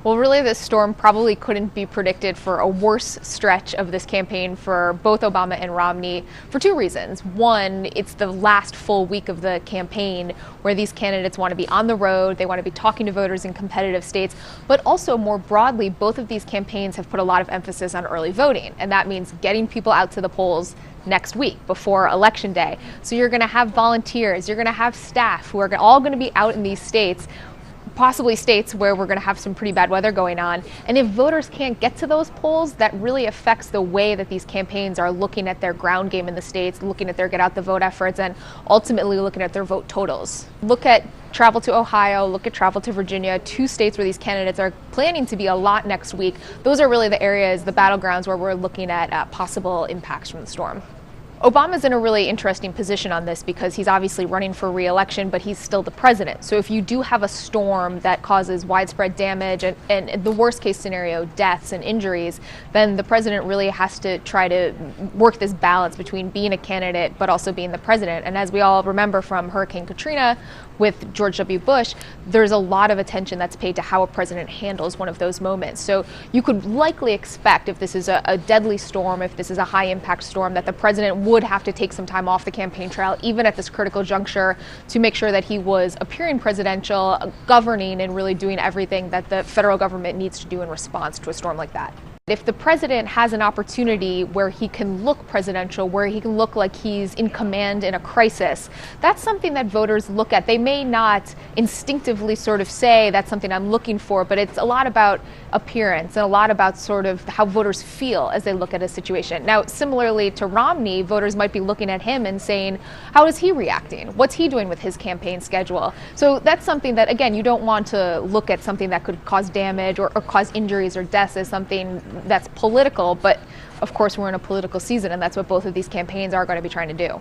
Well, really, this storm probably couldn't be predicted for a worse stretch of this campaign for both Obama and Romney for two reasons. One, it's the last full week of the campaign where these candidates want to be on the road, they want to be talking to voters in competitive states, but also more broadly, both of these campaigns have put a lot of emphasis on early voting, and that means getting people out to the polls next week before Election Day. So you're going to have volunteers, you're going to have staff who are all going to be out in these states, possibly states where we're going to have some pretty bad weather going on. And if voters can't get to those polls, that really affects the way that these campaigns are looking at their ground game in the states, looking at their get out the vote efforts, and ultimately looking at their vote totals. Look at travel to Ohio, look at travel to Virginia, two states where these candidates are planning to be a lot next week. Those are really the areas, the battlegrounds where we're looking at possible impacts from the storm. Obama's in a really interesting position on this because he's obviously running for re-election, but he's still the president. So if you do have a storm that causes widespread damage and the worst case scenario, deaths and injuries, then the president really has to try to work this balance between being a candidate but also being the president. And as we all remember from Hurricane Katrina with George W. Bush, there's a lot of attention that's paid to how a president handles one of those moments. So you could likely expect, if this is a deadly storm, if this is a high impact storm, that the president would have to take some time off the campaign trail, even at this critical juncture, to make sure that he was appearing presidential, governing, and really doing everything that the federal government needs to do in response to a storm like that. If the president has an opportunity where he can look presidential, where he can look like he's in command in a crisis, that's something that voters look at. They may not instinctively sort of say that's something I'm looking for, but it's a lot about appearance and a lot about sort of how voters feel as they look at a situation. Now, similarly to Romney, voters might be looking at him and saying, how is he reacting? What's he doing with his campaign schedule? So that's something that, again, you don't want to look at something that could cause damage or cause injuries or deaths as something that's political, but of course we're in a political season, and that's what both of these campaigns are going to be trying to do.